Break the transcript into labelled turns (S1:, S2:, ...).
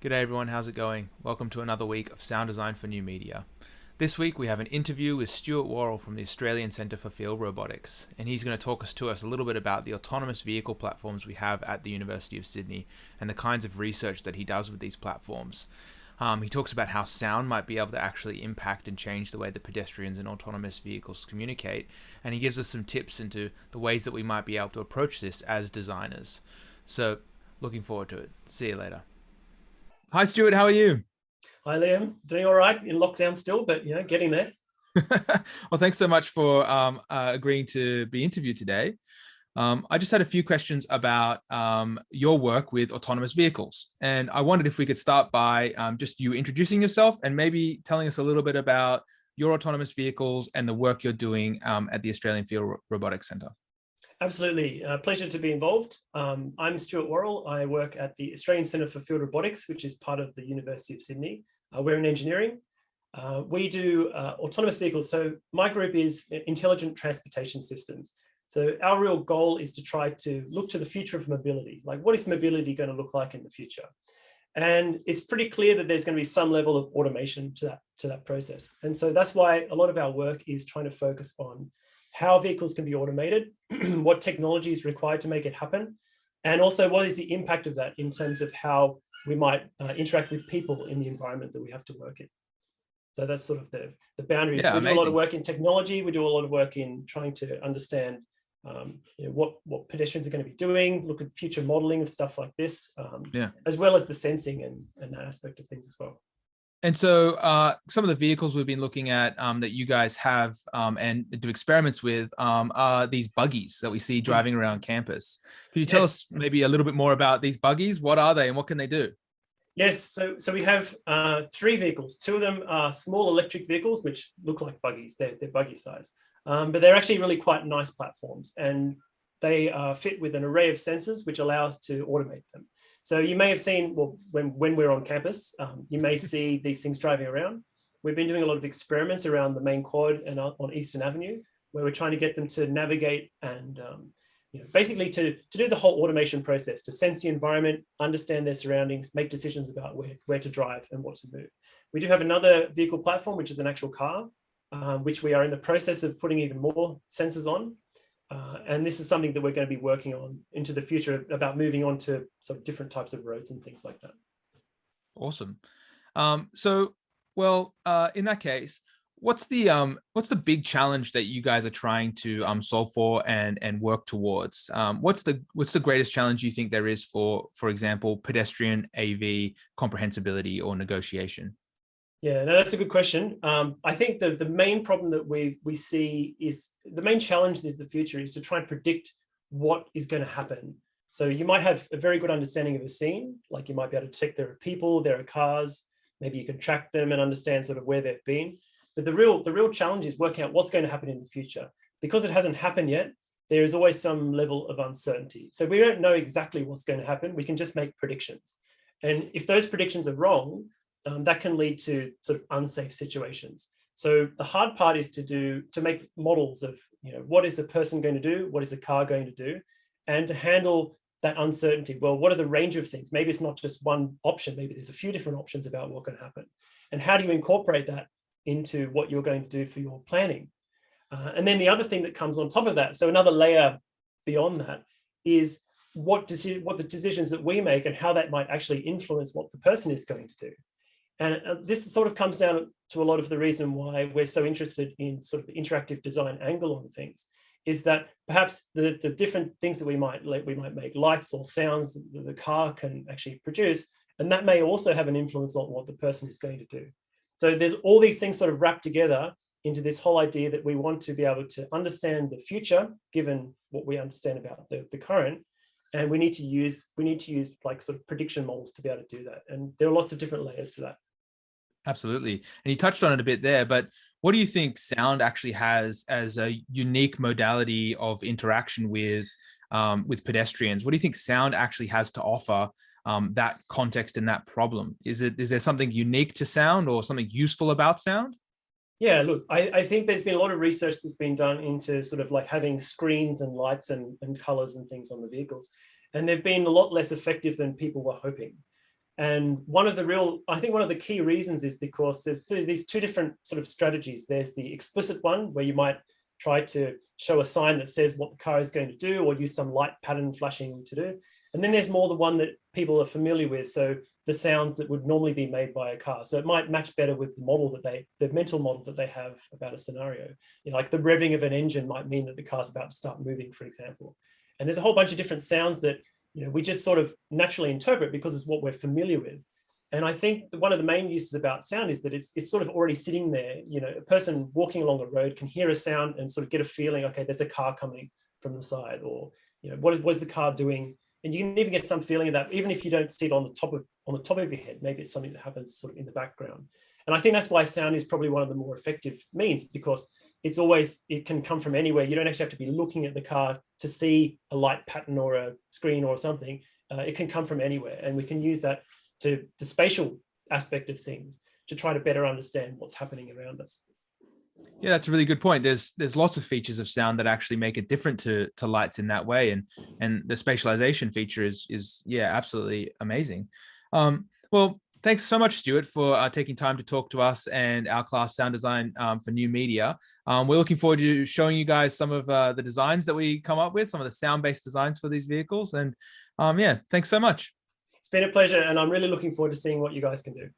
S1: G'day everyone, how's it going? Welcome to another week of Sound Design for New Media. This week we have an interview with Stuart Worrell from the Australian Centre for Field Robotics, and he's going to talk to us a little bit about the autonomous vehicle platforms we have at the University of Sydney and the kinds of research that he does with these platforms. He talks about how sound might be able to actually impact and change the way that pedestrians and autonomous vehicles communicate, and he gives us some tips into the ways that we might be able to approach this as designers. So, looking forward to it. See you later. Hi, Stuart. How are you?
S2: Hi, Liam. Doing all right in lockdown still, but getting there.
S1: Well, thanks so much for agreeing to be interviewed today. I just had a few questions about your work with autonomous vehicles. And I wondered if we could start by just you introducing yourself and maybe telling us a little bit about your autonomous vehicles and the work you're doing at the Australian Field Robotics Centre.
S2: Absolutely. Pleasure to be involved. I'm Stuart Worrell. I work at the Australian Centre for Field Robotics, which is part of the University of Sydney. We're in engineering. We do autonomous vehicles. So my group is intelligent transportation systems. So our real goal is to try to look to the future of mobility. Like, what is mobility going to look like in the future? And it's pretty clear that there's going to be some level of automation to that process. And so that's why a lot of our work is trying to focus on how vehicles can be automated, what technology is required to make it happen, and also what is the impact of that in terms of how we might interact with people in the environment that we have to work in. So that's sort of the boundaries.
S1: Yeah,
S2: we
S1: amazing.
S2: do a lot of work in technology. We do a lot of work in trying to understand what pedestrians are going to be doing, look at future modeling of stuff like this, as well as the sensing and that aspect of things as well.
S1: And so some of the vehicles we've been looking at that you guys have and do experiments with are these buggies that we see driving around campus. Could you tell us maybe a little bit more about these buggies? What are they and what can they do?
S2: Yes, so we have three vehicles. Two of them are small electric vehicles, which look like buggies. They're buggy size, but they're actually really quite nice platforms. And they fit with an array of sensors, which allow us to automate them. So you may have seen, well, when we're on campus, you may see these things driving around. We've been doing a lot of experiments around the main quad and on Eastern Avenue, where we're trying to get them to navigate and basically to do the whole automation process, to sense the environment, understand their surroundings, make decisions about where to drive and what to move. We do have another vehicle platform, which is an actual car, which we are in the process of putting even more sensors on. And this is something that we're going to be working on into the future about moving on to sort of different types of roads and things like that.
S1: Awesome. In that case, what's the big challenge that you guys are trying to solve for and work towards? What's the greatest challenge you think there is for example, pedestrian AV comprehensibility or negotiation?
S2: Yeah, no, that's a good question. I think the main problem that we see is the main challenge is the future is to try and predict what is going to happen. So you might have a very good understanding of a scene, like you might be able to detect there are people, there are cars, maybe you can track them and understand sort of where they've been. But the real challenge is working out what's going to happen in the future. Because it hasn't happened yet, there is always some level of uncertainty. So we don't know exactly what's going to happen. We can just make predictions. And if those predictions are wrong, that can lead to sort of unsafe situations. So the hard part is to make models of what is a person going to do, what is a car going to do, and to handle that uncertainty. Well, what are the range of things? Maybe it's not just one option. Maybe there's a few different options about what can happen. And how do you incorporate that into what you're going to do for your planning? And then the other thing that comes on top of that, so another layer beyond that, is what the decisions that we make and how that might actually influence what the person is going to do. And this sort of comes down to a lot of the reason why we're so interested in sort of the interactive design angle on things, is that perhaps the different things that we might make, lights or sounds that the car can actually produce, and that may also have an influence on what the person is going to do. So there's all these things sort of wrapped together into this whole idea that we want to be able to understand the future, given what we understand about the current, and we need to use like sort of prediction models to be able to do that. And there are lots of different layers to that.
S1: Absolutely. And you touched on it a bit there, but what do you think sound actually has as a unique modality of interaction with pedestrians? What do you think sound actually has to offer that context and that problem? Is there something unique to sound or something useful about sound?
S2: Yeah, look, I think there's been a lot of research that's been done into sort of like having screens and lights and colors and things on the vehicles. And they've been a lot less effective than people were hoping. And I think one of the key reasons is because there's these two different sort of strategies. There's the explicit one where you might try to show a sign that says what the car is going to do, or use some light pattern flashing to do. And then there's more the one that people are familiar with. So the sounds that would normally be made by a car. So it might match better with the model the mental model that they have about a scenario. Like the revving of an engine might mean that the car's about to start moving, for example. And there's a whole bunch of different sounds that we just sort of naturally interpret because it's what we're familiar with. And I think one of the main uses about sound is that it's sort of already sitting there. A person walking along the road can hear a sound and sort of get a feeling, okay, there's a car coming from the side, or what is the car doing? And you can even get some feeling of that, even if you don't see it on the top of your head. Maybe it's something that happens sort of in the background. And I think that's why sound is probably one of the more effective means, because it can come from anywhere. You don't actually have to be looking at the car to see a light pattern or a screen or something. It can come from anywhere, and we can use that to the spatial aspect of things to try to better understand what's happening around us.
S1: Yeah, that's a really good point. There's lots of features of sound that actually make it different to lights in that way, and the spatialization feature is absolutely amazing. Well, thanks so much, Stuart, for taking time to talk to us and our class Sound Design for New Media. We're looking forward to showing you guys some of the designs that we come up with, some of the sound-based designs for these vehicles. And thanks so much.
S2: It's been a pleasure, and I'm really looking forward to seeing what you guys can do.